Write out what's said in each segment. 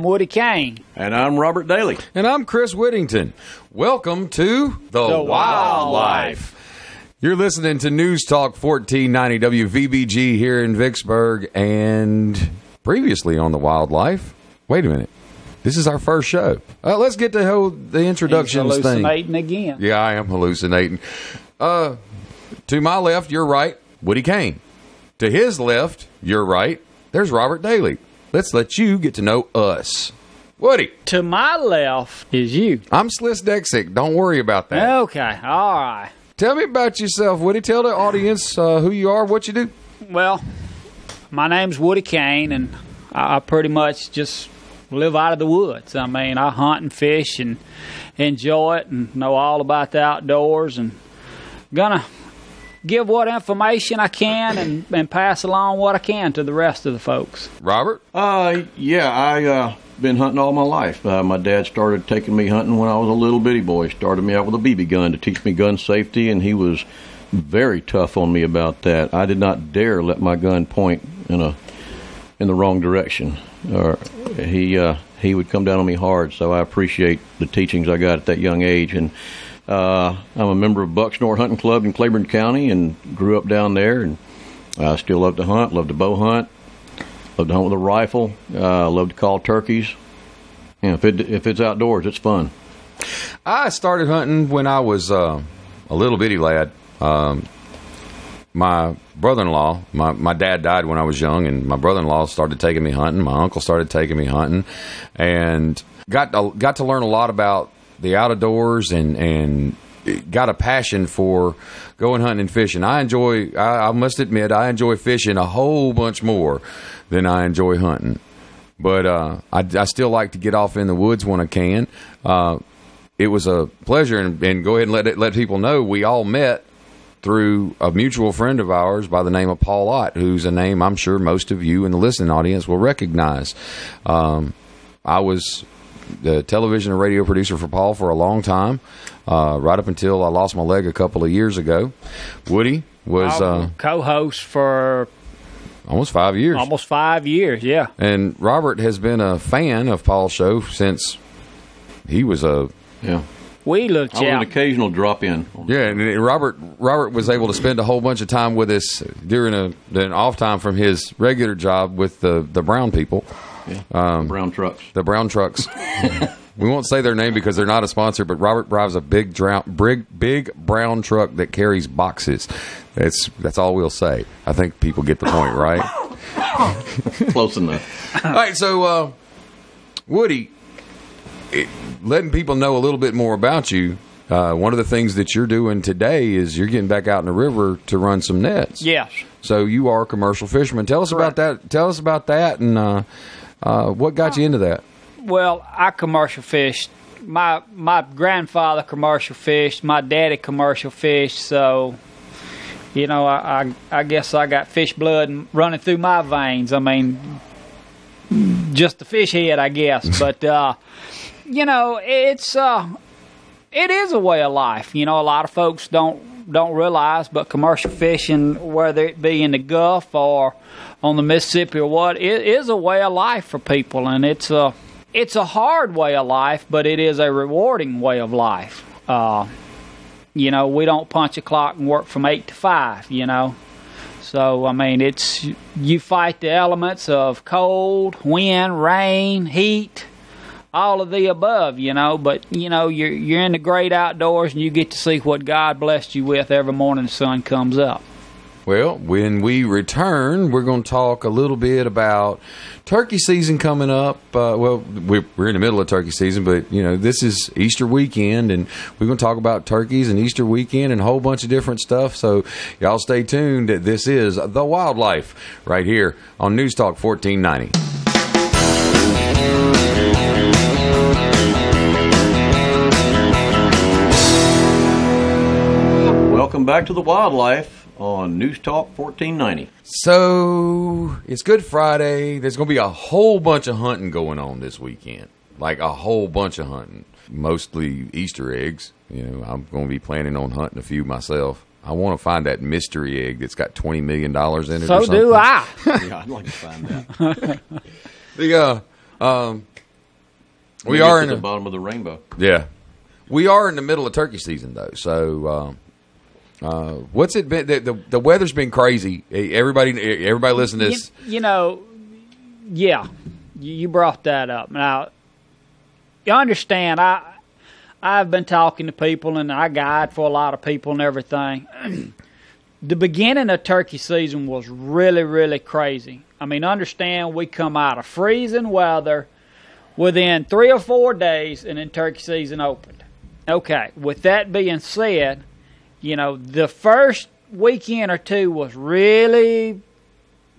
I'm Woodie Cain. And I'm Robert Daley. And I'm Chris Whittington. Welcome to The Wildlife. You're listening to News Talk 1490 WVBG here in Vicksburg, and previously on The Wildlife. Wait a minute. This is our first show. Let's get to the introductions He's thing. hallucinating again. Yeah, I am hallucinating. To my left, you're right, Woodie Cain. To his left, you're right, there's Robert Daley. Let's let you get to know us. Woody. To my left is you. I'm Sliss Dexick. Don't worry about that. Okay, all right. Tell me about yourself, Woody. Tell the audience who you are, what you do. Well, my name's Woodie Cain, and I pretty much just live out of the woods. I mean, I hunt and fish and enjoy it and know all about the outdoors, and gonna give what information I can and pass along what I can to the rest of the folks. Robert? I been hunting all my life. My dad started taking me hunting when I was a little bitty boy. Started me out with a BB gun to teach me gun safety, and he was very tough on me about that. I did not dare let my gun point in the wrong direction. He would come down on me hard, so I appreciate the teachings I got at that young age. And I'm a member of Bucksnort Hunting Club in Claiborne County and grew up down there. And I still love to hunt, love to bow hunt, love to hunt with a rifle, love to call turkeys. You know, if it's outdoors, it's fun. I started hunting when I was a little bitty lad. My brother-in-law, my dad died when I was young, and my brother-in-law started taking me hunting. My uncle started taking me hunting, and got to learn a lot about the outdoors and got a passion for going hunting and fishing. I must admit, I enjoy fishing a whole bunch more than I enjoy hunting. But I still like to get off in the woods when I can. It was a pleasure, and go ahead and let people know we all met through a mutual friend of ours by the name of Paul Ott, who's a name I'm sure most of you in the listening audience will recognize. I was the television and radio producer for Paul for a long time, right up until I lost my leg a couple of years ago. Woody was co-host for almost 5 years. Almost 5 years, yeah. And Robert has been a fan of Paul's show since he was a... Yeah. We looked I was an occasional drop-in. Yeah, and Robert was able to spend a whole bunch of time with us during an off time from his regular job with the brown people. Yeah, brown trucks. The brown trucks. We won't say their name because they're not a sponsor, but Robert drives a big brown truck that carries boxes. That's all we'll say. I think people get the point, right? Close enough. All right, so Woody, letting people know a little bit more about you. One of the things that you're doing today is you're getting back out in the river to run some nets. Yes. So you are a commercial fisherman. Tell us about that. Tell us about that, and what got you into that? Well, I commercial fished. My grandfather commercial fished. My daddy commercial fished. So, you know, I guess I got fish blood running through my veins. I mean, just the fish head, I guess. But you know, it is a way of life. You know, a lot of folks don't realize, but commercial fishing, whether it be in the Gulf or on the Mississippi or what, it is a way of life for people, and it's a hard way of life, but it is a rewarding way of life. You know, we don't punch a clock and work from 8 to 5. You know, so I mean, you fight the elements of cold, wind, rain, heat. All of the above, you know, but, you know, you're in the great outdoors, and you get to see what God blessed you with every morning the sun comes up. Well, when we return, we're going to talk a little bit about turkey season coming up. Well, we're in the middle of turkey season, but, you know, this is Easter weekend, and we're going to talk about turkeys and Easter weekend and a whole bunch of different stuff. So y'all stay tuned. This is The Wildlife right here on News Talk 1490. Welcome back to The Wildlife on News Talk 1490. So, it's Good Friday. There's going to be a whole bunch of hunting going on this weekend. Like a whole bunch of hunting. Mostly Easter eggs. You know, I'm going to be planning on hunting a few myself. I want to find that mystery egg that's got $20 million in it or something. So do I. Yeah, I'd like to find that. We are in the bottom of the rainbow. Yeah. We are in the middle of turkey season, though. So, what's it been? The weather's been crazy. Everybody listen to this. Yeah, you brought that up. Now, you understand, I've been talking to people, and I guide for a lot of people and everything. The beginning of turkey season was really, really crazy. I mean, understand, we come out of freezing weather within 3 or 4 days, and then turkey season opened. Okay, with that being said, the first weekend or two was really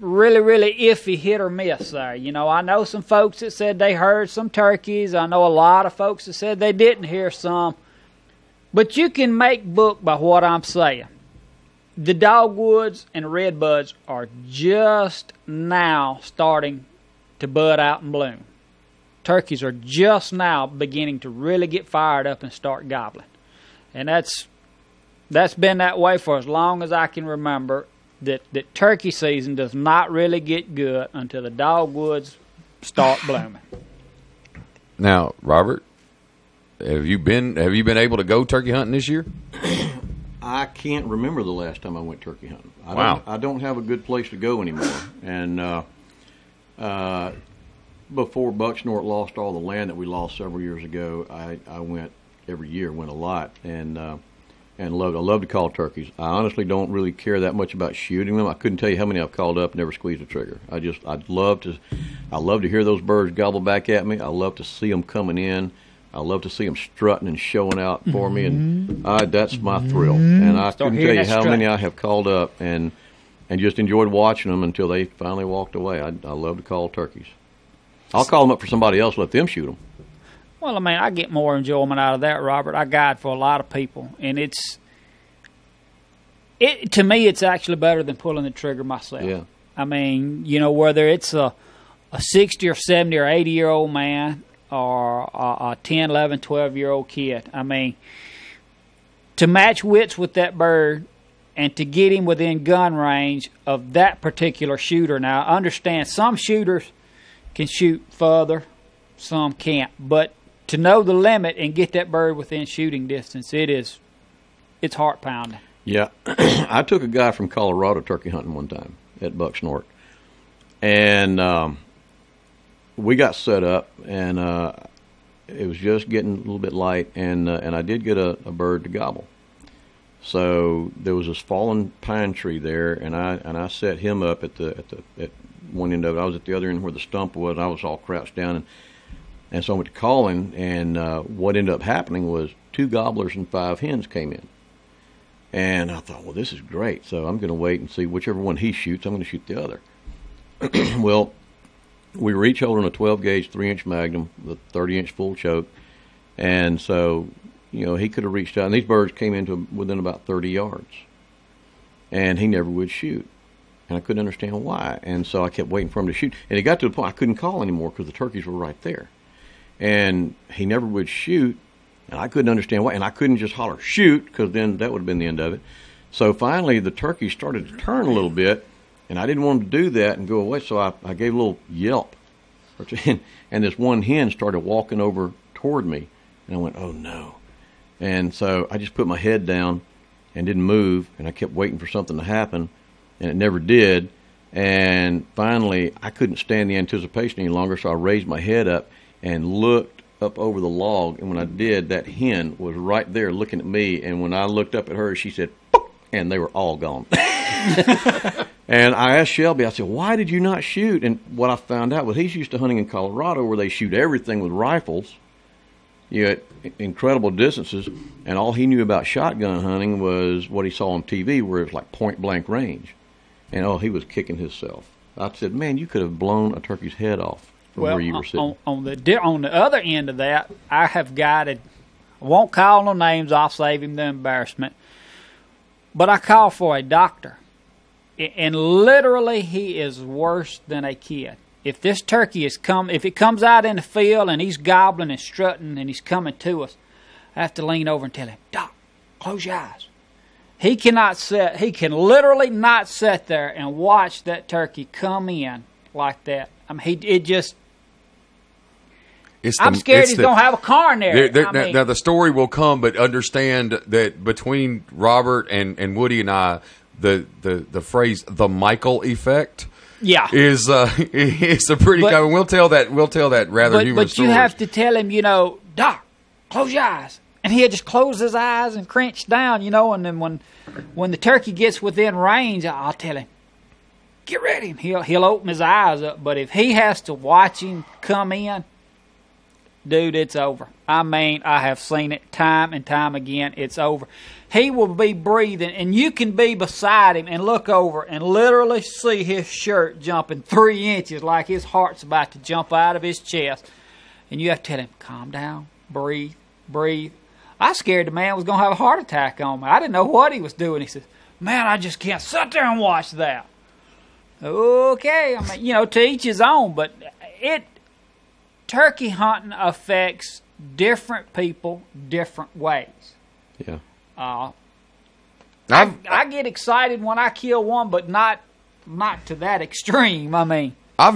iffy, hit or miss there. I know some folks that said they heard some turkeys. I know a lot of folks that said they didn't hear some. But you can make book by what I'm saying. The dogwoods and redbuds are just now starting to bud out and bloom. Turkeys are just now beginning to really get fired up and start gobbling. And that's been that way for as long as I can remember, that turkey season does not really get good until the dogwoods start blooming. Now, Robert, have you been able to go turkey hunting this year? I can't remember the last time I went turkey hunting. I don't have a good place to go anymore. And before Bucksnort lost all the land that we lost several years ago, I went every year, went a lot, and I love to call turkeys. I honestly don't really care that much about shooting them. I couldn't tell you how many I've called up, never squeezed a trigger. I love to hear those birds gobble back at me. I love to see them coming in. I love to see them strutting and showing out for me, and that's my thrill. And I couldn't tell you how many I have called up and just enjoyed watching them until they finally walked away. I love to call turkeys. I'll call them up for somebody else, let them shoot them. Well, I mean, I get more enjoyment out of that, Robert. I guide for a lot of people, and to me, it's actually better than pulling the trigger myself. Yeah. I mean, whether it's a 60 or 70 or 80-year-old man or a 10, 11, 12-year-old kid. I mean, to match wits with that bird and to get him within gun range of that particular shooter. Now, understand, some shooters can shoot further, some can't. But to know the limit and get that bird within shooting distance, it's heart-pounding. Yeah. I took a guy from Colorado turkey hunting one time at Bucksnort. And we got set up, and it was just getting a little bit light, and I did get a bird to gobble. So there was this fallen pine tree there, and I set him up at one end of it. I was at the other end where the stump was. I was all crouched down, and so I went to calling, and what ended up happening was 2 gobblers and 5 hens came in. And I thought, well, this is great. So I'm going to wait and see whichever one he shoots, I'm going to shoot the other. Well, we were each holding a 12-gauge 3-inch Magnum with a 30-inch full choke. And so, he could have reached out. And these birds came into within about 30 yards. And he never would shoot. And I couldn't understand why. And so I kept waiting for him to shoot. And it got to the point I couldn't call anymore because the turkeys were right there. And he never would shoot. And I couldn't understand why. And I couldn't just holler, shoot, because then that would have been the end of it. So finally, the turkey started to turn a little bit. And I didn't want him to do that and go away. So I gave a little yelp. And this one hen started walking over toward me. And I went, oh, no. And so I just put my head down and didn't move. And I kept waiting for something to happen. And it never did. And finally, I couldn't stand the anticipation any longer. So I raised my head up and looked up over the log. And when I did, that hen was right there looking at me. And when I looked up at her, she said, "Poop," and they were all gone. And I asked Shelby, I said, why did you not shoot? And what I found out was he's used to hunting in Colorado where they shoot everything with rifles, at incredible distances. And all he knew about shotgun hunting was what he saw on TV where it was like point-blank range. And, he was kicking himself. I said, man, you could have blown a turkey's head off from where you were sitting. On the other end of that, I have guided, I won't call no names, I'll save him the embarrassment, but I called for a doctor. And literally, he is worse than a kid. If this turkey if it comes out in the field and he's gobbling and strutting and he's coming to us, I have to lean over and tell him, Doc, close your eyes. He can literally not sit there and watch that turkey come in like that. I mean, I'm scared he's going to have a car in there. Now, the story will come, but understand that between Robert and Woody and I, the phrase "the Michael effect" is a pretty common. We'll tell that rather humorous story. But you have to tell him, Doc, close your eyes. And he'll just close his eyes and cringe down, and then when the turkey gets within range, I'll tell him, get ready. And he'll open his eyes up. But if he has to watch him come in, dude, it's over. I mean, I have seen it time and time again. It's over. He will be breathing, and you can be beside him and look over and literally see his shirt jumping 3 inches like his heart's about to jump out of his chest. And you have to tell him, calm down, breathe. I scared the man was going to have a heart attack on me. I didn't know what he was doing. He says, man, I just can't sit there and watch that. Okay, I mean, to each his own, but turkey hunting affects different people different ways. Yeah. I get excited when I kill one, but not to that extreme. I mean, I've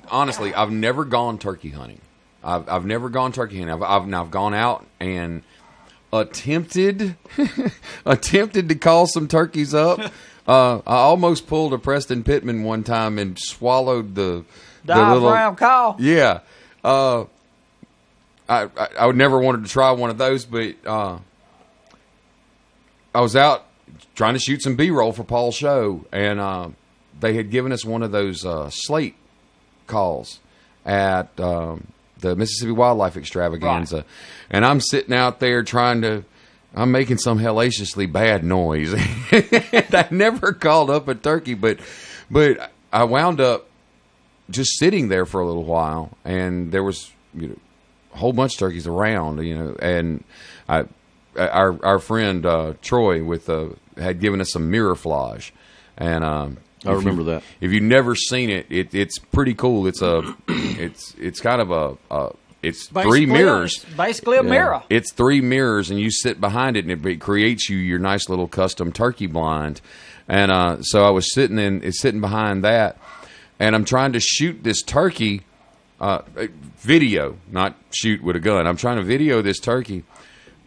honestly never gone turkey hunting. I've never gone turkey hunting. I've gone out and attempted to call some turkeys up. I almost pulled a Preston Pittman one time and swallowed the diaphragm call. Yeah. I would never wanted to try one of those, but I was out trying to shoot some B-roll for Paul's show, and they had given us one of those slate calls at the Mississippi Wildlife Extravaganza. Right. And I'm sitting out there I'm making some hellaciously bad noise. I never called up a turkey, but I wound up just sitting there for a little while, and there was a whole bunch of turkeys around, and our friend Troy had given us some mirrorflage, and I remember that. If you've never seen it, it's pretty cool. It's kind of it's basically 3 mirrors. Basically a mirror. It's 3 mirrors, and you sit behind it, and it creates you your nice little custom turkey blind. And so I was sitting behind that, and I'm trying to shoot this turkey, video, not shoot with a gun. I'm trying to video this turkey,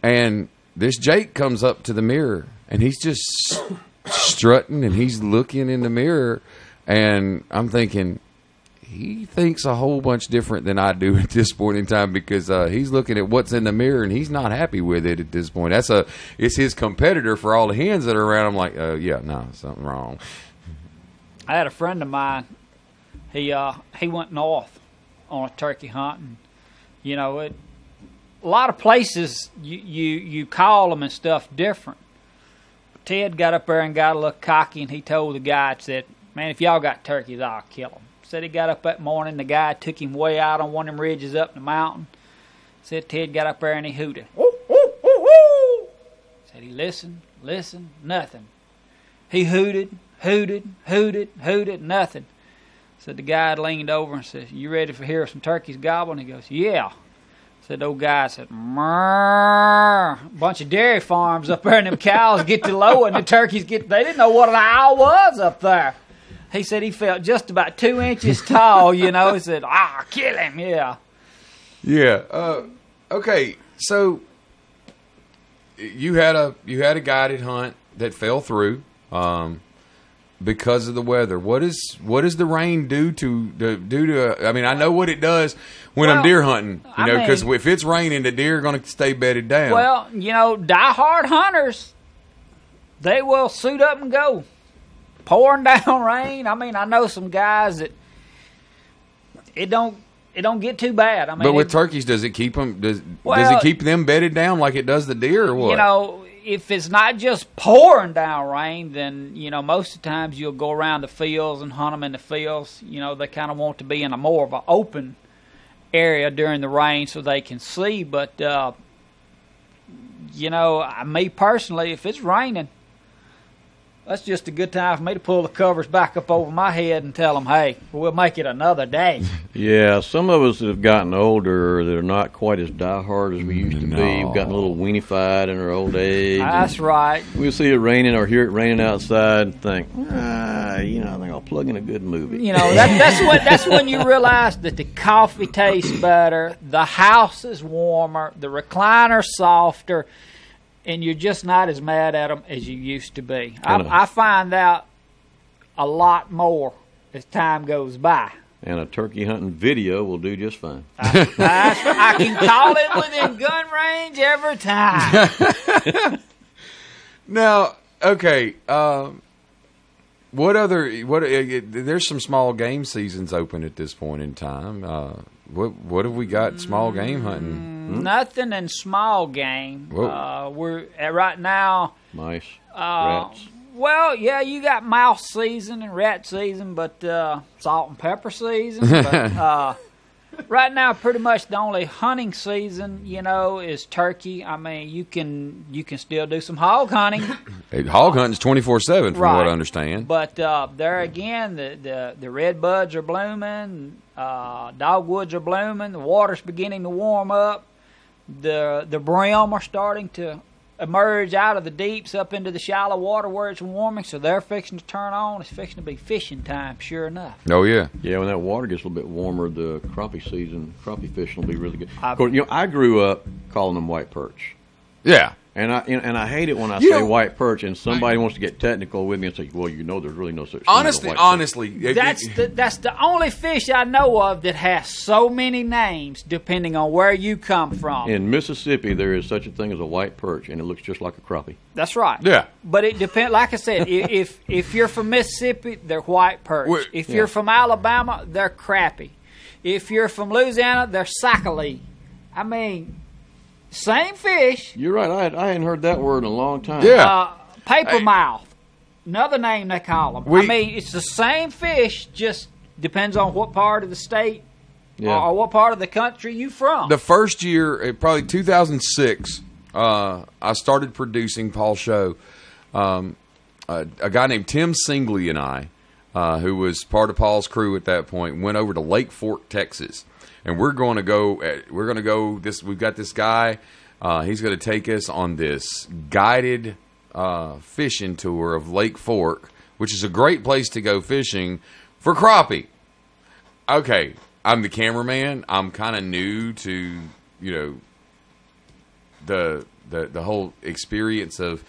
and this Jake comes up to the mirror, and he's just strutting, and he's looking in the mirror, and I'm thinking, he thinks a whole bunch different than I do at this point in time, because he's looking at what's in the mirror, and he's not happy with it at this point. It's his competitor for all the hens that are around. I'm like, something wrong. I had a friend of mine. He went north on a turkey hunt, and a lot of places you call them and stuff different. Ted got up there and got a little cocky, and he told the guy, said, man, if y'all got turkeys, I'll kill them. Said he got up that morning, the guy took him way out on one of them ridges up in the mountain. Said Ted got up there and he hooted. Woo, woo, woo, woo. Said he listened, nothing. He hooted, nothing. Said the guy leaned over and said, you ready to hear some turkeys gobbling? He goes, yeah. Said the old guy said, "Mrrr." Bunch of dairy farms up there, and them cows get to low, and the turkeys they didn't know what an owl was up there. He said he felt just about 2 inches tall, He said, kill him, yeah. Yeah. Okay. So you had a guided hunt that fell through because of the weather. What does the rain do to? I mean, I know what it does when I'm deer hunting. Because if it's raining, the deer are going to stay bedded down. Well, diehard hunters, they will suit up and go. Pouring down rain. I mean, I know some guys that it don't get too bad. I mean, but with turkeys, does it keep them? Does it keep them bedded down like it does the deer, or what? If it's not just pouring down rain, then most of the times you'll go around the fields and hunt them in the fields. They kind of want to be in a more of an open area during the rain so they can see. But me personally, if it's raining, that's just a good time for me to pull the covers back up over my head and tell them, hey, we'll make it another day. Yeah, some of us that have gotten older that are not quite as diehard as we used to be. We've gotten a little weenie-fied in our old age. That's right. We'll see it raining or hear it raining outside and think, I think I'll plug in a good movie. You know, that's when you realize that the coffee tastes better, the house is warmer, the recliner's softer, and you're just not as mad at them as you used to be. I find out a lot more as time goes by. And a turkey hunting video will do just fine. I can call it within gun range every time. Now, okay, there's some small game seasons open at this point in time. What have we got small game hunting? Nothing in small game. We're right now. Mice, rats. Well, yeah, you got mouse season and rat season, but salt and pepper season. But right now, pretty much the only hunting season, is turkey. I mean, you can still do some hog hunting. Hog hunting's 24/7, from what I understand. But there again, the red buds are blooming, dogwoods are blooming, the water's beginning to warm up, the brim are starting to emerge out of the deeps up into the shallow water where it's warming, so they're fixing to turn on. It's fixing to be fishing time, sure enough. Oh, yeah. Yeah, when that water gets a little bit warmer, the crappie fishing will be really good. Of course, I grew up calling them white perch. Yeah. And I hate it when I say white perch and somebody wants to get technical with me and say, well, there's really no such thing as a white perch. Honestly. That's the only fish I know of that has so many names depending on where you come from. In Mississippi, there is such a thing as a white perch, and it looks just like a crappie. That's right. Yeah. But it depends. Like I said, if you're from Mississippi, they're white perch. If you're from Alabama, they're crappie. If you're from Louisiana, they're sac-a-lee. I mean, same fish. You're right. I hadn't heard that word in a long time. Yeah. Paper mouth. Another name they call them. I mean, it's the same fish, just depends on what part of the state or what part of the country you from. The first year, probably 2006, I started producing Paul's show. A guy named Tim Singley and I, who was part of Paul's crew at that point, went over to Lake Fork, Texas. And we're going to go. We've got this guy. He's going to take us on this guided fishing tour of Lake Fork, which is a great place to go fishing for crappie. Okay, I'm the cameraman. I'm kind of new to the whole experience of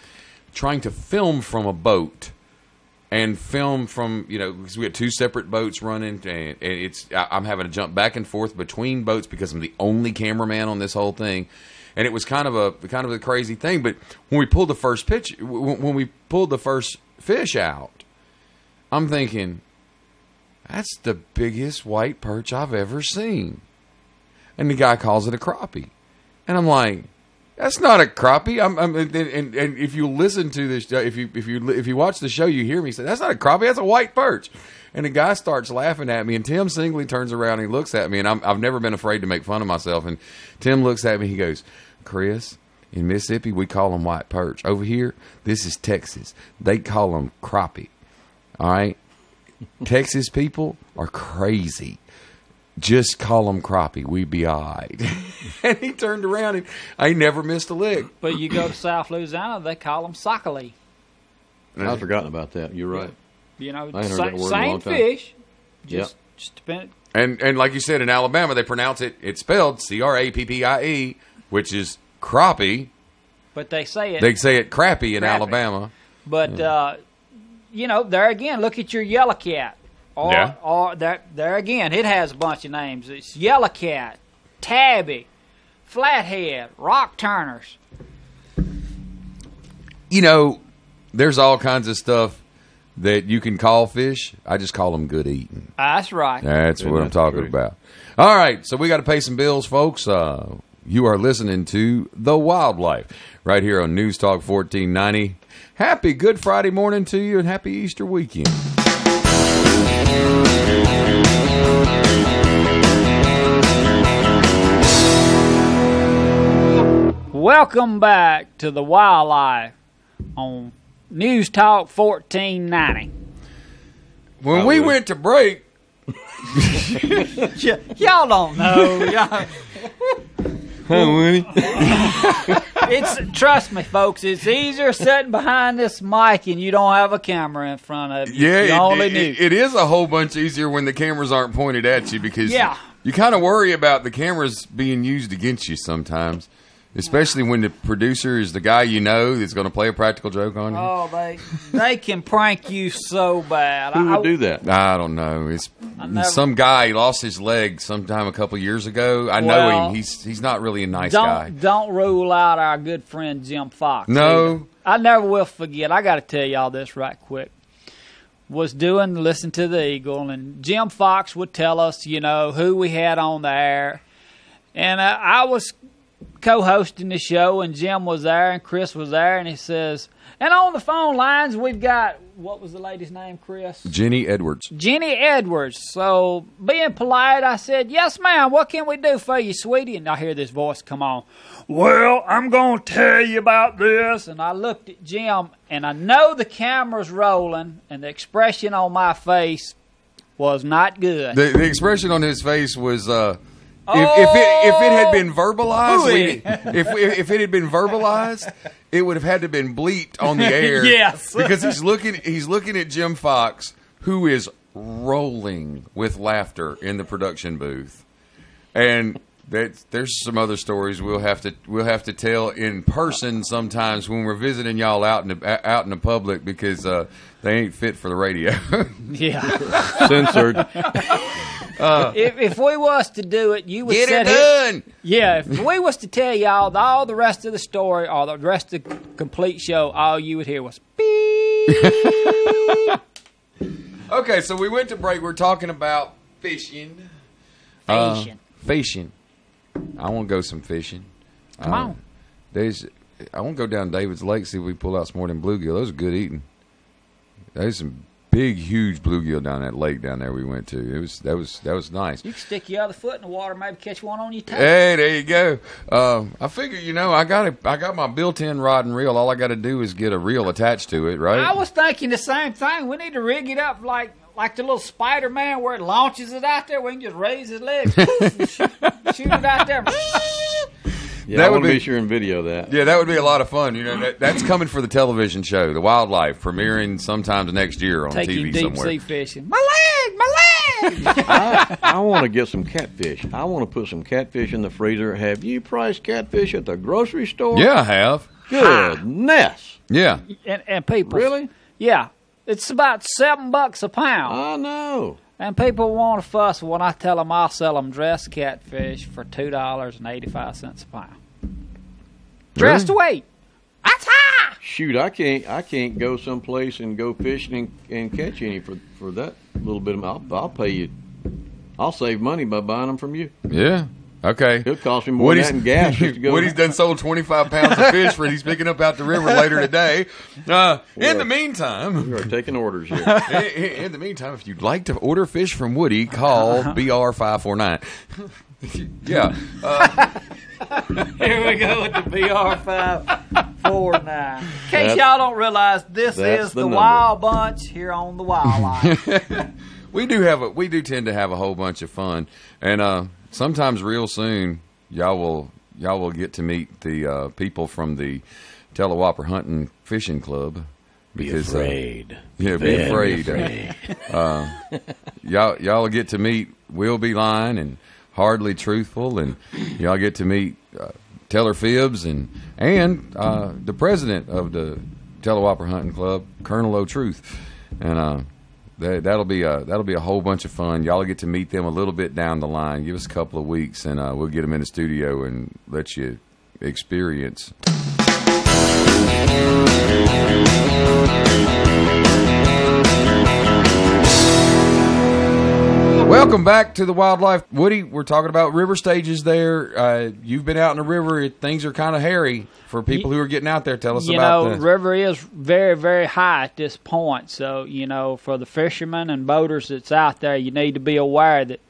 trying to film from a boat. And film from, because we had two separate boats running, and I'm having to jump back and forth between boats because I'm the only cameraman on this whole thing, and it was kind of a crazy thing. But when we pulled the first fish out, I'm thinking, that's the biggest white perch I've ever seen, and the guy calls it a crappie, and I'm like, that's not a crappie. And if you listen to this, if you watch the show, you hear me say, that's not a crappie. That's a white perch. And the guy starts laughing at me, and Tim Singley turns around and he looks at me, and I've never been afraid to make fun of myself. And Tim looks at me, he goes, Chris, in Mississippi we call them white perch. Over here, this is Texas. They call them crappie. All right, Texas people are crazy. Just call them crappie. We be all right. And he turned around and I never missed a lick. But you go to South Louisiana, they call them sac-a-lee. I've forgotten about that. You're right. Same fish. Just depend. And like you said, in Alabama, they pronounce it. It's spelled Crappie, which is crappie. But they say it. They say it crappie in Alabama. But there again, look at your yellow cat. Or there again, it has a bunch of names. It's yellow cat, tabby, flathead, rock turners. There's all kinds of stuff that you can call fish. I just call them good eating. That's right. That's what I'm talking about. All right, so we got to pay some bills, folks. You are listening to The Wildlife right here on News Talk 1490. Happy Good Friday morning to you and happy Easter weekend. Welcome back to The Wildlife on News Talk 1490. When we went to break, y'all don't know. Hi, Woody. Trust me, folks, it's easier sitting behind this mic and you don't have a camera in front of you. Yeah, it is a whole bunch easier when the cameras aren't pointed at you because you kind of worry about the cameras being used against you sometimes. Especially when the producer is the guy you know that's going to play a practical joke on you. Oh, they can prank you so bad. Who would do that? I don't know. It's some guy. He lost his leg sometime a couple years ago. I know him. He's not really a nice guy. Don't rule out our good friend Jim Fox. No. Either. I never will forget. I got to tell y'all this right quick. Was Listen to the Eagle, and Jim Fox would tell us, who we had on the air. And I was co-hosting the show, and Jim was there, and Chris was there, and he says, and on the phone lines, we've got, what was the lady's name, Chris? Jenny Edwards. Jenny Edwards. So, being polite, I said, yes, ma'am, what can we do for you, sweetie? And I hear this voice come on, well, I'm going to tell you about this. And I looked at Jim, and I know the camera's rolling, and the expression on my face was not good. The expression on his face was, if it had been verbalized, if it had been verbalized, it would have had to have been bleeped on the air. Yes, because he's looking at Jim Fox, who is rolling with laughter in the production booth, and there's some other stories we'll have to tell in person sometimes when we're visiting y'all out in the public because they ain't fit for the radio. Yeah, censored. If we was to do it, you would get it done. Yeah, if we was to tell y'all all the rest of the story or the rest of the complete show, all you would hear was beep. Okay, so we went to break. We're talking about fishing. Fishing. I want to go some fishing. Come on. I want to go down David's Lake, see if we pull out some more than bluegill. Those are good eating. There's some big, huge bluegill down that lake down there we went to. That was nice. You can stick your other foot in the water, maybe catch one on your toe. Hey, there you go. I figure, I got my built-in rod and reel. All I got to do is get a reel attached to it, right? I was thinking the same thing. We need to rig it up like the little Spider-Man where it launches it out there. We can just raise his legs, and shoot it out there. Yeah, I want to be sure and video that. Yeah, that would be a lot of fun. That's coming for the television show, The Wildlife, premiering sometimes next year on TV somewhere. Deep sea fishing. My leg! I want to get some catfish. I want to put some catfish in the freezer. Have you priced catfish at the grocery store? Yeah, I have. Goodness. Yeah. And people. Really? Yeah. It's about $7 a pound. I know. And people want to fuss when I tell them I'll sell them dressed catfish for $2.85 a pound. Dressed weight. That's high. Shoot, I can't go someplace and go fishing and catch any for that little bit of money. I'll pay you. I'll save money by buying them from you. Yeah. Okay. It'll cost me more than that in gas just to go. Woody's done sold 25 pounds of fish for he's picking up out the river later today. In the meantime, we are taking orders here. In the meantime, if you'd like to order fish from Woody, call BR549. Yeah. Here we go with the BR549. In case y'all don't realize, this is the Wild Bunch here on the Wildlife. We do tend to have a whole bunch of fun, and sometimes real soon y'all will get to meet the people from the Telewhopper Hunting Fishing Club. Because, be afraid. Be afraid. Y'all will get to meet Will Be Lying and Hardly Truthful, and y'all get to meet Teller Phibbs and the president of the Telewhopper Hunting Club, Colonel O'Truth, and that'll be a whole bunch of fun. Y'all will get to meet them a little bit down the line. Give us a couple of weeks, and we'll get them in the studio and let you experience. Welcome back to the Wildlife. Woody, we're talking about river stages there. You've been out in the river. Things are kind of hairy for people who are getting out there. Tell us about this. The river is very, very high at this point. So, for the fishermen and boaters that's out there, you need to be aware that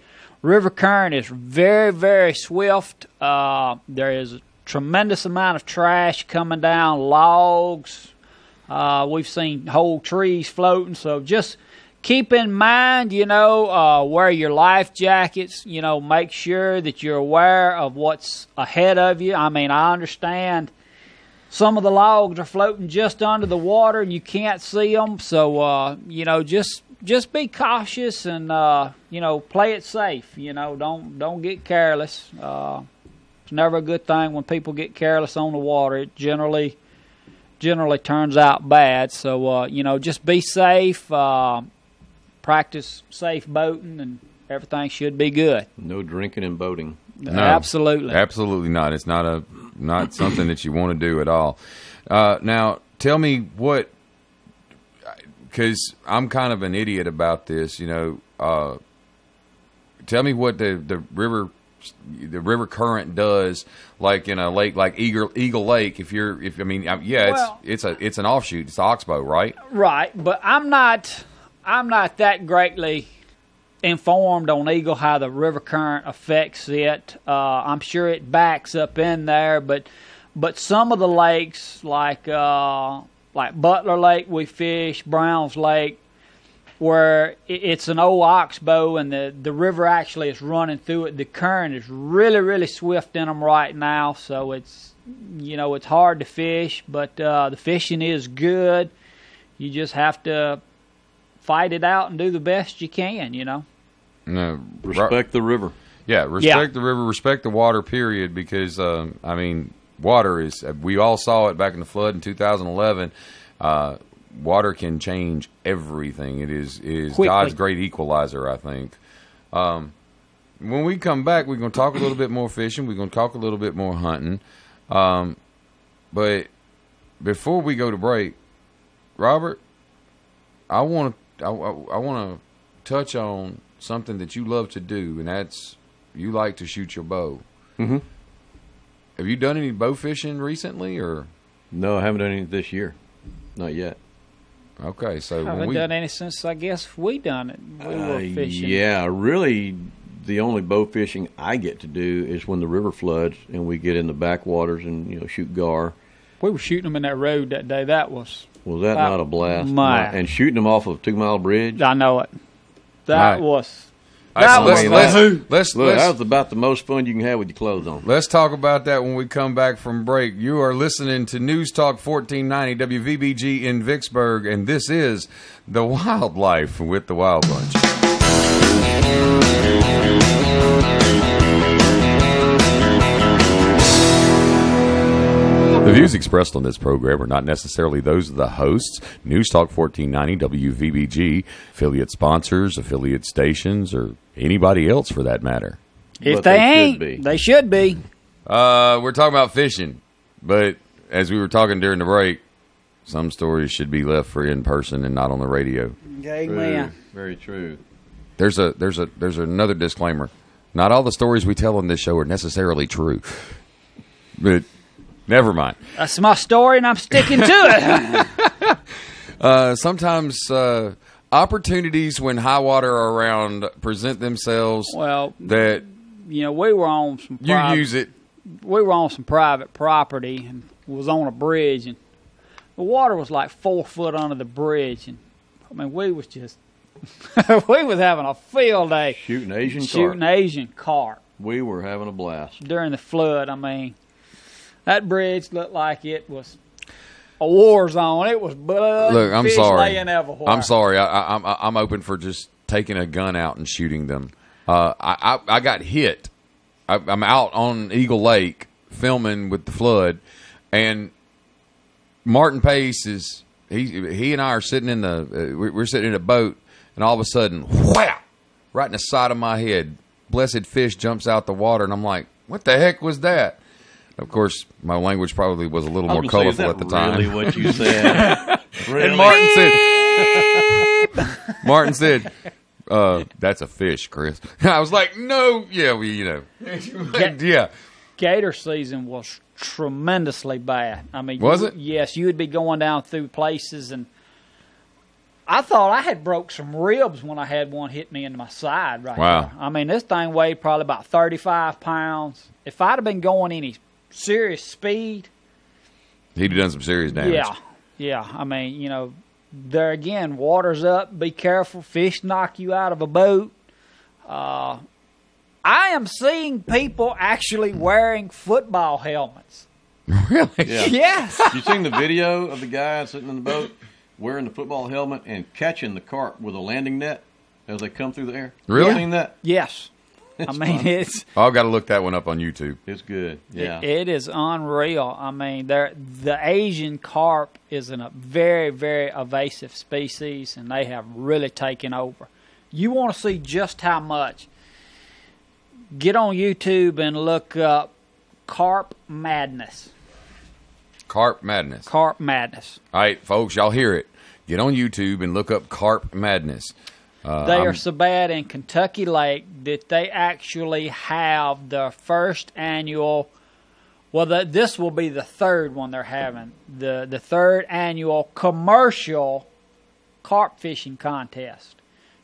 river current is very, very swift. There is a tremendous amount of trash coming down, logs. We've seen whole trees floating. So just keep in mind, wear your life jackets, make sure that you're aware of what's ahead of you. I mean, I understand some of the logs are floating just under the water and you can't see them. So, just be cautious and, play it safe. Don't get careless. It's never a good thing when people get careless on the water. It generally turns out bad. So, just be safe, practice safe boating, and everything should be good. No drinking and boating. No, absolutely not. It's not something that you want to do at all. Now, tell me what, because I'm kind of an idiot about this. Tell me what the river current does, like in a lake like Eagle Lake. It's an offshoot. It's the Oxbow, right? Right, but I'm not that greatly informed on Eagle how the river current affects it. I'm sure it backs up in there, but some of the lakes like Butler Lake we fish, Browns Lake, where it's an old oxbow and the river actually is running through it. The current is really, really swift in them right now, so it's hard to fish, but the fishing is good. You just have to fight it out and do the best you can, No, respect the river. Yeah, respect the river, respect the water, period, because, water is, we all saw it back in the flood in 2011. Water can change everything. It is Quickly. God's great equalizer, I think. When we come back, we're going to talk a little bit more fishing. We're going to talk a little bit more hunting. But before we go to break, Robert, I want to touch on something that you love to do, and that's you like to shoot your bow. Mm-hmm. Have you done any bow fishing recently, or? No, I haven't done any this year. Not yet. Okay, so I haven't done any since I guess we done it. We were fishing. Yeah, really, the only bow fishing I get to do is when the river floods and we get in the backwaters and shoot gar. We were shooting them in that road that day. That was that not a blast? And shooting them off of a 2 Mile Bridge. I know it. That was. That was about the most fun you can have with your clothes on. Let's talk about that when we come back from break. You are listening to News Talk 1490 WVBG in Vicksburg, and this is The Wildlife with the Wild Bunch. The views expressed on this program are not necessarily those of the hosts, News Talk 1490, WVBG, affiliate sponsors, affiliate stations, or anybody else for that matter. If they ain't, they should be. We're talking about fishing, but as we were talking during the break, some stories should be left for in person and not on the radio. Amen. Very true. There's another disclaimer. Not all the stories we tell on this show are necessarily true, but. Never mind. That's my story, and I'm sticking to it. Sometimes opportunities when high water are around present themselves. Well, that we were on some. Use it. We were on some private property and was on a bridge, and the water was like 4 foot under the bridge, and we was just we was having a field day shooting Asian carp. We were having a blast during the flood. That bridge looked like it was a war zone. It was blood. Look, I'm fish sorry. Laying everywhere. I'm sorry. I'm open for just taking a gun out and shooting them. I got hit. I'm out on Eagle Lake filming with the flood, and Martin Pace is he and I are sitting in we're sitting in a boat, and all of a sudden, whap, right in the side of my head, blessed fish jumps out the water, and I'm like, what the heck was that? Of course, my language probably was a little more colorful at the time. Really, what you said? Really? And Martin said, "That's a fish, Chris." I was like, "No, yeah, yeah." Gator season was tremendously bad. Was it? Yes, you would be going down through places, and I thought I had broke some ribs when I had one hit me in my side right there. This thing weighed probably about 35 pounds. If I'd have been going any serious speed, he'd have done some serious damage. Yeah. There again, water's up. Be careful. Fish knock you out of a boat. I am seeing people actually wearing football helmets. Really? Yeah. Yes. You seen the video of the guy sitting in the boat wearing the football helmet and catching the carp with a landing net as they come through the air? Really? You seen that? Yes. I mean, fun. it's I've got to look that one up on YouTube. It's good. Yeah. it is unreal. I mean, the Asian carp is a very, very evasive species, and they have really taken over. You want to see just how much? Get on YouTube and look up Carp Madness. Carp Madness. Carp Madness. All right, folks, y'all hear it. Get on YouTube and look up Carp Madness. They are so bad in Kentucky Lake that they actually have the first annual. Well, this will be the third one they're having. The third annual commercial carp fishing contest.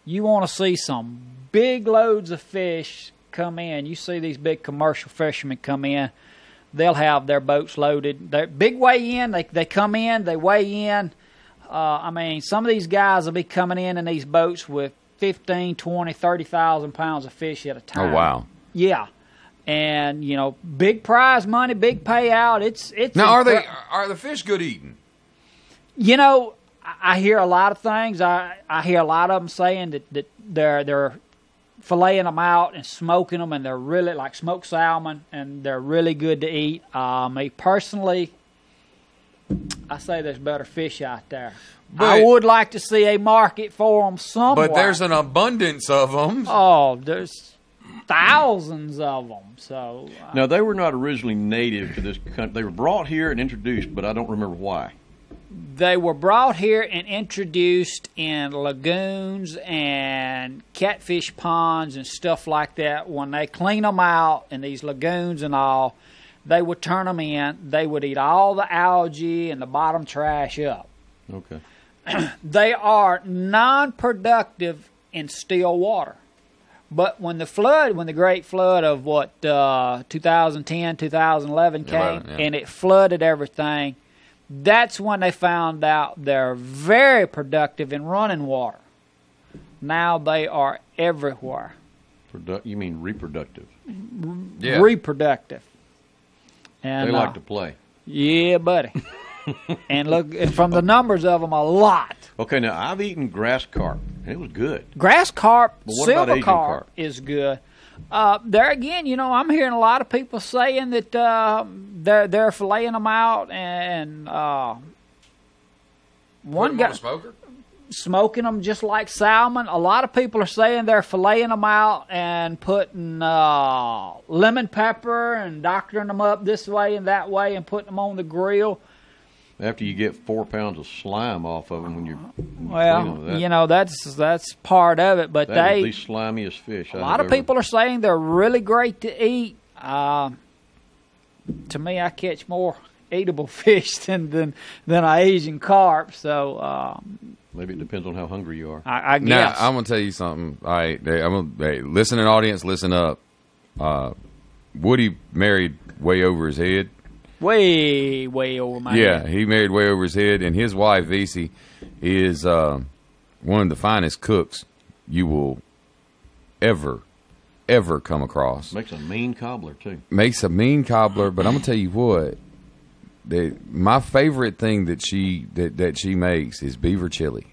You want to see some big loads of fish come in. You see these big commercial fishermen come in. They'll have their boats loaded. They're big weigh in. They come in. They weigh in. I mean, some of these guys will be coming in these boats with 15, 20, 30,000 pounds of fish at a time. Oh, wow. Yeah. And, you know, big prize money, big payout. It's Now, are the fish good eating? You know, I hear a lot of things. I hear a lot of them saying that they're filleting them out and smoking them, and they're really like smoked salmon, and they're really good to eat. Me personally, I say there's better fish out there. But, I would like to see a market for them somewhere. But there's an abundance of them. Oh, there's thousands of them. So Now, they were not originally native to this country. They were brought here and introduced, but I don't remember why. they were brought here and introduced in lagoons and catfish ponds and stuff like that. When they clean them out in these lagoons and all, they would turn them in. They would eat all the algae and the bottom trash up. Okay. They are non-productive in still water. But when the great flood of 2010, 2011 came, and it flooded everything, that's when they found out they're very productive in running water. Now they are everywhere. You mean reproductive? Yeah. Reproductive. And they like to play. Yeah, buddy. And look, and from the numbers of them, a lot. Okay, now I've eaten grass carp, and it was good. Grass carp, what about silver Asian carp carp? is good. There again, I'm hearing a lot of people saying that they're filleting them out, and one guy smoking them just like salmon. A lot of people are saying they're filleting them out and putting lemon pepper and doctoring them up this way and that way and putting them on the grill. After you get 4 pounds of slime off of them when you're well, that's part of it. But that is the slimiest fish. A lot of people are saying they're really great to eat. To me, I catch more eatable fish than an Asian carp. So maybe it depends on how hungry you are. I guess. Now I'm gonna tell you something. All right, listening audience, listen up. Woody married way over his head. Way over my head. Yeah, he married way over his head, and his wife, Vesey, is one of the finest cooks you will ever come across. Makes a mean cobbler, too. Makes a mean cobbler, but I'm going to tell you what. My favorite thing that she makes is beaver chili.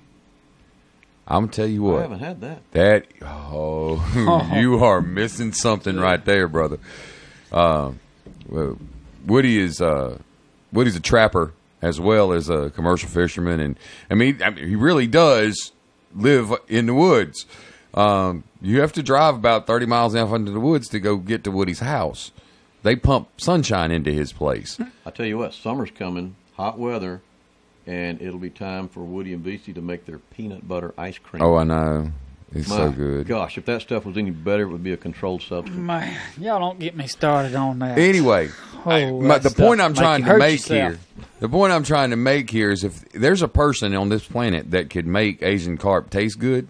I'm going to tell you what. I haven't had that. You are missing something right there, brother. Well, Woody's a trapper as well as a commercial fisherman, and I mean he really does live in the woods. You have to drive about 30 miles out into the woods to go get to Woody's house. They pump sunshine into his place. I tell you what, summer's coming, hot weather, and it'll be time for Woody and Vesey to make their peanut butter ice cream. Oh, I know. It's so good. Gosh, if that stuff was any better, it would be a controlled substance. Man, y'all don't get me started on that. Anyway, the point I'm trying to make here is if there's a person on this planet that could make Asian carp taste good,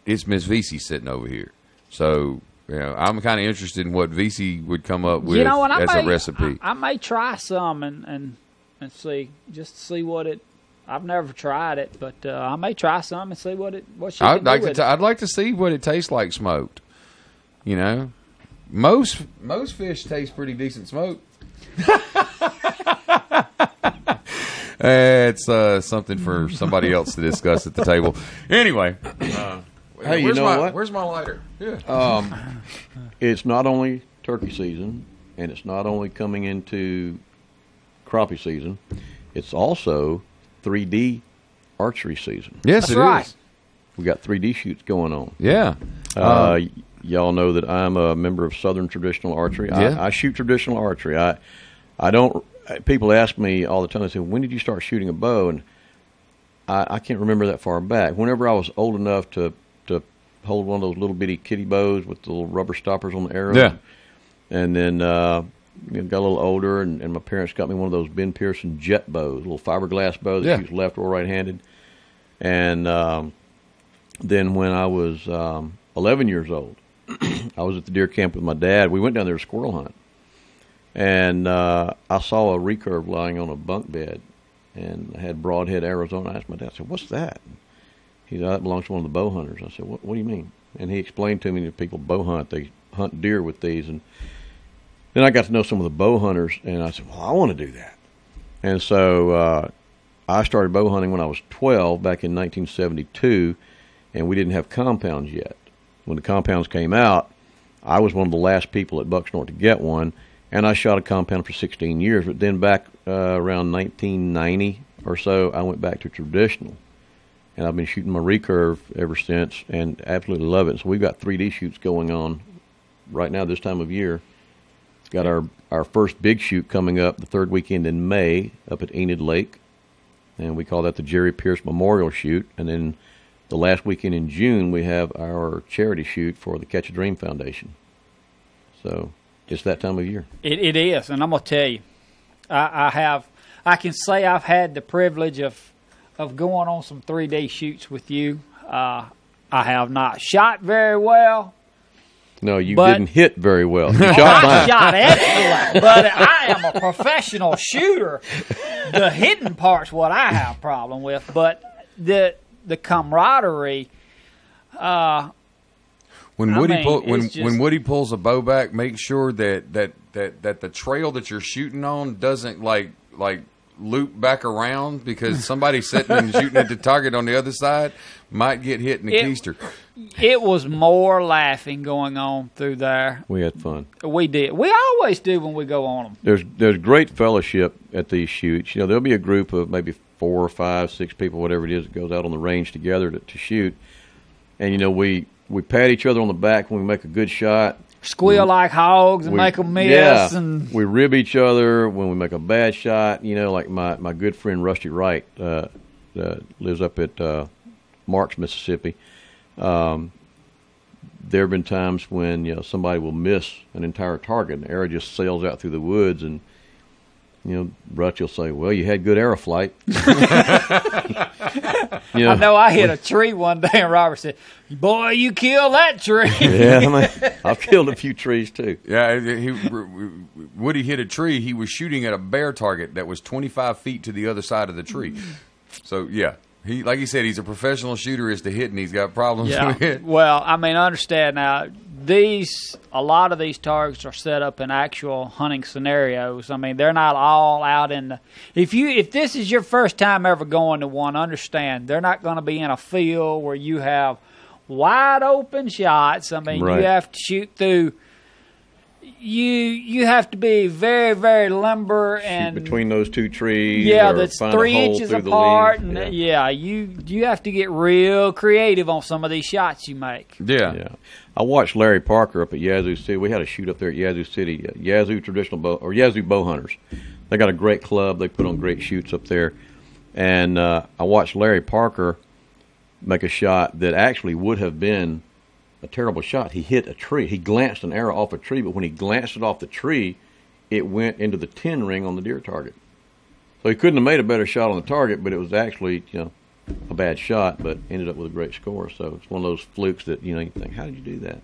it's Miss Vesey sitting over here. So, I'm kind of interested in what Vesey would come up with as a recipe. I may try some and see, just to see what it. I've never tried it, but I may try some and see what she can do with it. I'd like to see what it tastes like smoked. Most fish taste pretty decent smoked. It's something for somebody else to discuss at the table. Anyway, hey, you know what? Where's my lighter? Yeah. It's not only turkey season, and it's not only coming into crappie season. It's also 3D archery season. Yes, That's right. is. We got 3D shoots going on. Yeah. Y'all know that I'm a member of Southern Traditional Archery. Yeah. I shoot traditional archery. I don't. People ask me all the time. They say, "When did you start shooting a bow?" And I can't remember that far back. Whenever I was old enough to hold one of those little bitty kitty bows with the little rubber stoppers on the arrow. Yeah. And then got a little older, and my parents got me one of those Ben Pearson jet bows, a little fiberglass bow that shoots left or right-handed. And then when I was 11 years old, I was at the deer camp with my dad. We went down there to squirrel hunt. And I saw a recurve lying on a bunk bed and had broadhead arrows on it. I asked my dad, I said, "What's that?" He said, "That belongs to one of the bow hunters." I said, What do you mean?" And he explained to me that people bow hunt. They hunt deer with these. And then I got to know some of the bow hunters, and I said, "Well, I want to do that." And so I started bow hunting when I was 12 back in 1972, and we didn't have compounds yet. When the compounds came out, I was one of the last people at Bucksnort to get one, and I shot a compound for 16 years. But then back around 1990 or so, I went back to traditional, and I've been shooting my recurve ever since and absolutely love it. So we've got 3D shoots going on right now this time of year. Got our first big shoot coming up the third weekend in May up at Enid Lake, and we call that the Jerry Pierce Memorial Shoot. And then the last weekend in June, we have our charity shoot for the Catch a Dream Foundation. So it's that time of year. It is, and I'm going to tell you, I can say I've had the privilege of going on some 3D shoots with you. I have not shot very well. No, you didn't hit very well. You shot I shot excellent, but I am a professional shooter. The hitting part's what I have a problem with, but the camaraderie. When Woody pulls a bow back, make sure that the trail that you're shooting on doesn't like loop back around, because somebody sitting and shooting at the target on the other side might get hit in the keister. It was more laughing going on through there. We had fun. We did. We always do when we go on them. There's great fellowship at these shoots. You know, there'll be a group of maybe 4 or 5, 6 people, whatever it is, that goes out on the range together to shoot. And, you know, we pat each other on the back when we make a good shot. Squeal like hogs and make them miss. Yeah, and we rib each other when we make a bad shot. You know, like my good friend Rusty Wright lives up at Marks, Mississippi. There have been times when somebody will miss an entire target, and the arrow just sails out through the woods, and Rutch will say, "Well, you had good arrow flight." I know I hit a tree one day, and Robert said, "Boy, you killed that tree." Yeah, I've killed a few trees too. Yeah, Woody hit a tree. He was shooting at a bear target that was 25 feet to the other side of the tree. So yeah. Like he said, he's a professional shooter as to hitting. He's got problems with it. Well, I mean, understand now, a lot of these targets are set up in actual hunting scenarios. I mean, they're not all out in the. If this is your first time ever going to one, understand they're not going to be in a field where you have wide open shots. I mean, right. You have to shoot through. You have to be very, very limber and between those two trees. Yeah, or that's find 3 a hole inches through the apart, leaves. and you have to get real creative on some of these shots you make. Yeah. I watched Larry Parker up at Yazoo City. We had a shoot up there at Yazoo City, Yazoo Traditional Bow or Yazoo Bow Hunters. They got a great club. They put on great shoots up there, and I watched Larry Parker make a shot that actually would have been a terrible shot. He hit a tree. He glanced an arrow off a tree, but when he glanced it off the tree, it went into the 10 ring on the deer target. So he couldn't have made a better shot on the target, but it was actually, a bad shot, but ended up with a great score. So it's one of those flukes that, you think, how did you do that?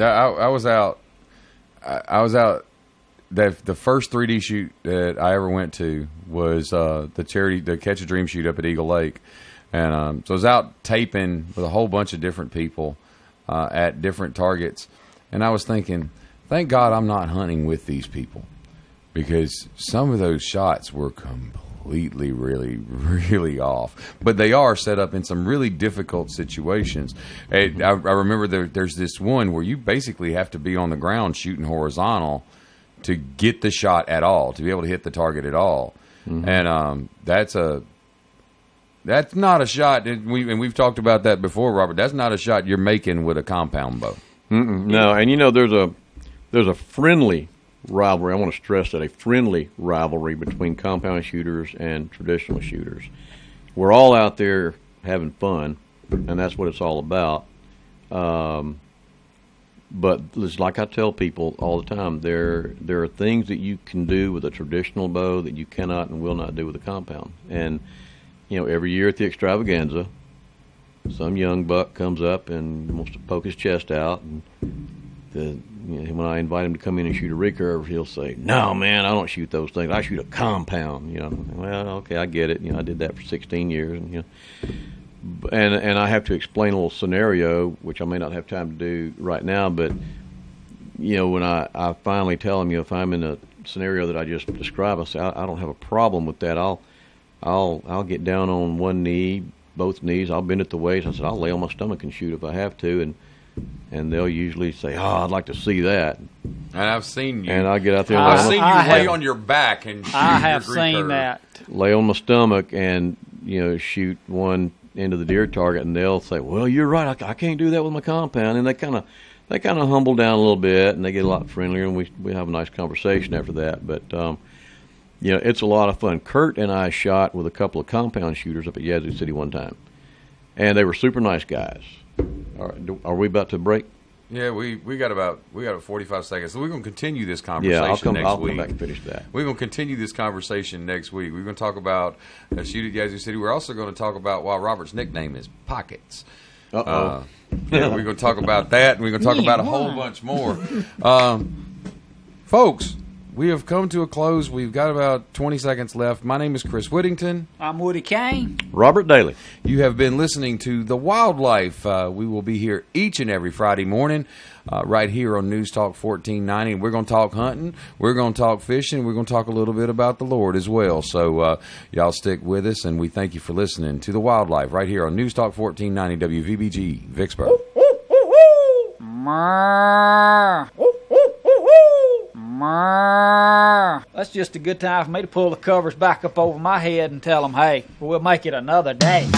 I was out. The first 3D shoot that I ever went to was the Catch a Dream shoot up at Eagle Lake. And so I was out taping with a whole bunch of different people at different targets, and I was thinking, thank God I'm not hunting with these people, because some of those shots were completely, really off. But they are set up in some really difficult situations. I remember there's this one where you basically have to be on the ground shooting horizontal to get the shot at all, to be able to hit the target at all. Mm-hmm. And that's not a shot, and we've talked about that before, Robert. That's not a shot you're making with a compound bow. No, and there's a friendly rivalry. I want to stress that, a friendly rivalry between compound shooters and traditional shooters. We're all out there having fun, and that's what it's all about. But like I tell people all the time, there are things that you can do with a traditional bow that you cannot and will not do with a compound. And every year at the extravaganza, some young buck comes up and wants to poke his chest out, and when I invite him to come in and shoot a recurve, he'll say, "No, man, I don't shoot those things. I shoot a compound." Well, okay, I get it. I did that for 16 years, and I have to explain a little scenario, which I may not have time to do right now. But when I finally tell him, if I'm in a scenario that I just described, I say, I don't have a problem with that. I'll get down on one knee, both knees. I'll bend at the waist. I said, I'll lay on my stomach and shoot if I have to, and they'll usually say, "Oh, I'd like to see that." And I've seen you. And I get out there. I've seen you lay on your back and shoot. I have seen that. Lay on my stomach and shoot one end of the deer target, and they'll say, "Well, you're right. I can't do that with my compound." And they kind of humble down a little bit, and they get a lot friendlier, and we have a nice conversation after that. But it's a lot of fun. Kurt and I shot with a couple of compound shooters up at Yazoo City one time, and they were super nice guys. Are we about to break? Yeah, we got about 45 seconds. So we're going to continue this conversation I'll next week. I'll come back and finish that. We're going to continue this conversation next week. We're going to talk about shoot at Yazoo City. We're also going to talk about why Robert's nickname is Pockets. Uh-oh. We're going to talk about that, and we're going to talk about a whole bunch more. Folks, we have come to a close. We've got about 20 seconds left. My name is Chris Whittington. I'm Woodie Cain. Robert Daley. You have been listening to The Wildlife. We will be here each and every Friday morning right here on News Talk 1490. We're going to talk hunting. We're going to talk fishing. We're going to talk a little bit about the Lord as well. So y'all stick with us, and we thank you for listening to The Wildlife right here on News Talk 1490 WVBG, Vicksburg. That's just a good time for me to pull the covers back up over my head and tell them, hey, we'll make it another day.